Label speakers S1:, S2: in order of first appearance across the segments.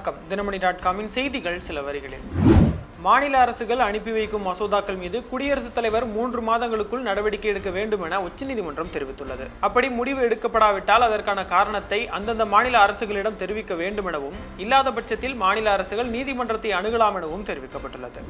S1: வணக்கம். தினமணி.com செய்திகள் சில வரிகளில். மாநில அரசுகள் அனுப்பி வைக்கும் மசோதாக்கள் மீது குடியரசுத் தலைவர் 3 மாதங்களுக்குள் நடவடிக்கை எடுக்க வேண்டும் என உச்சநீதிமன்றம் தெரிவித்துள்ளது. அப்படி முடிவு எடுக்கப்படாவிட்டால் அதற்கான காரணத்தை அந்தந்த மாநில அரசுகளிடம் தெரிவிக்க வேண்டும் எனவும், இல்லாத பட்சத்தில் மாநில அரசுகள் நீதிமன்றத்தை அணுகலாம் எனவும் தெரிவிக்கப்பட்டுள்ளது.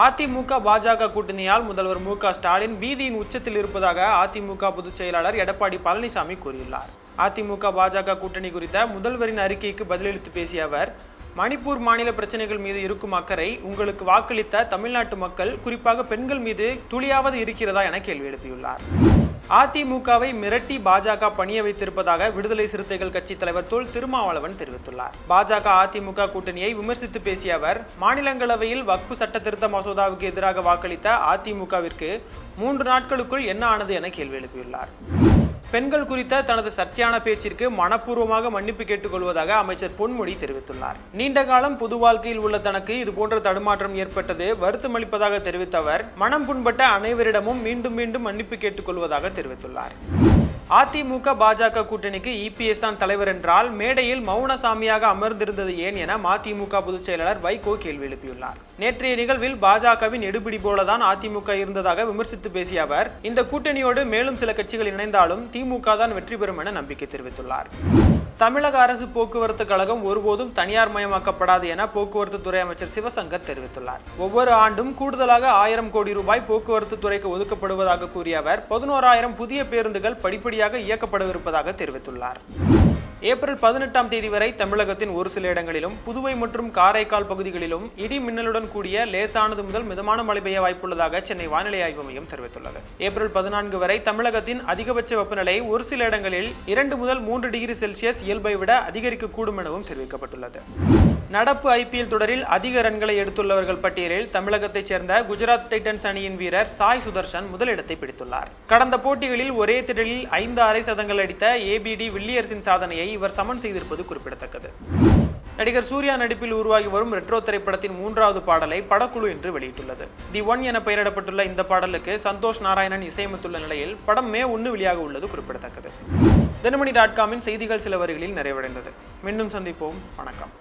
S1: அதிமுக பாஜக கூட்டணியால் முதல்வர் மு.க.ஸ்டாலின் பீதியின் உச்சத்தில் இருப்பதாக அதிமுக பொதுச் செயலாளர் எடப்பாடி பழனிசாமி கூறியுள்ளார். அதிமுக பாஜக கூட்டணி குறித்த முதல்வரின் அறிக்கைக்கு பதிலளித்து பேசிய அவர், மணிப்பூர் மாநில பிரச்சனைகள் மீது இருக்கும் அக்கறை உங்களுக்கு வாக்களித்த தமிழ்நாட்டு மக்கள், குறிப்பாக பெண்கள் மீது துளியாவது இருக்கிறதா என கேள்வி எழுப்பியுள்ளார். அதிமுகவை மிரட்டி பாஜக பணிய வைத்திருப்பதாக விடுதலை சிறுத்தைகள் கட்சி தலைவர் தொல் திருமாவளவன் தெரிவித்துள்ளார். பாஜக அதிமுக கூட்டணியை விமர்சித்து பேசிய அவர், மாநிலங்களவையில் வக்பு சட்ட திருத்த மசோதாவுக்கு எதிராக வாக்களித்த அதிமுகவிற்கு 3 நாட்களுக்குள் என்ன ஆனது என கேள்வி எழுப்பியுள்ளார். பெண்கள் குறித்த தனது சர்ச்சையான பேச்சிற்கு மனப்பூர்வமாக மன்னிப்பு கேட்டுக்கொள்வதாக அமைச்சர் பொன்முடி தெரிவித்துள்ளார். நீண்ட காலம் பொது வாழ்க்கையில் உள்ள தனக்கு இதுபோன்ற தடுமாற்றம் ஏற்பட்டது வருத்தமளிப்பதாக தெரிவித்த அவர், மனம் புண்பட்ட அனைவரிடமும் மீண்டும் மீண்டும் மன்னிப்பு கேட்டுக்கொள்வதாக தெரிவித்துள்ளார். அதிமுக பாஜக கூட்டணிக்கு இபிஎஸ் தான் தலைவர் என்றால் மேடையில் மௌனசாமியாக அமர்ந்திருந்தது ஏன் என மதிமுக பொதுச் செயலாளர் வைகோ கேள்வி எழுப்பியுள்ளார். நேற்றைய நிகழ்வில் பாஜகவின் எடுபிடி போலதான் அதிமுக இருந்ததாக விமர்சித்து பேசிய அவர், இந்த கூட்டணியோடு மேலும் சில கட்சிகள் இணைந்தாலும் திமுக தான் வெற்றி பெறும் என நம்பிக்கை தெரிவித்துள்ளார். தமிழக அரசு போக்குவரத்து கழகம் ஒருபோதும் தனியார் மயமாக்கப்படாது என போக்குவரத்து துறை அமைச்சர் சிவசங்கர் தெரிவித்துள்ளார். ஒவ்வொரு ஆண்டும் கூடுதலாக 1000 கோடி ரூபாய் போக்குவரத்து துறைக்கு ஒதுக்கப்படுவதாக கூறிய அவர், 11,000 புதிய பேருந்துகள் படிப்படியாக இயக்கப்படவிருப்பதாக தெரிவித்துள்ளார். ஏப்ரல் 18ஆம் தேதி வரை தமிழகத்தின் ஒரு சில இடங்களிலும், புதுவை மற்றும் காரைக்கால் பகுதிகளிலும் இடி மின்னலுடன் கூடிய லேசானது முதல் மிதமான மழை பெய்ய வாய்ப்புள்ளதாக சென்னை வானிலை ஆய்வு மையம் தெரிவித்துள்ளது. ஏப்ரல் 14 வரை தமிழகத்தின் அதிகபட்ச வெப்பநிலை ஒரு சில இடங்களில் 2 முதல் 3 டிகிரி செல்சியஸ் இயல்பை விட அதிகரிக்கக்கூடும் எனவும் தெரிவிக்கப்பட்டுள்ளது. நடப்பு ஐபிஎல் தொடரில் அதிக ரன்களை எடுத்துள்ளவர்கள் பட்டியலில் தமிழகத்தைச் சேர்ந்த குஜராத் டைட்டன்ஸ் அணியின் வீரர் சாய் சுதர்சன் முதலிடத்தை பிடித்துள்ளார். கடந்த போட்டிகளில் ஒரே திடலில் 5 அரை சதங்கள் அடித்த ஏபிடி வில்லியர்ஸின் சாதனையை இவர் சமன் செய்திருப்பது குறிப்பிடத்தக்கது. நடிகர் சூர்யா நடிப்பில் உருவாகி வரும் ரெட்ரோ திரைப்படத்தின் 3வது பாடலை படக்குழு இன்று வெளியிட்டுள்ளது. தி ஒன் என பெயரிடப்பட்டுள்ள இந்த பாடலுக்கு சந்தோஷ் நாராயணன் இசையமைத்துள்ள நிலையில் படம் மே 1 வெளியாக உள்ளது குறிப்பிடத்தக்கது. தினமணி.com செய்திகள் சில வரிகளில் நிறைவடைந்தது. மீண்டும் சந்திப்போம். வணக்கம்.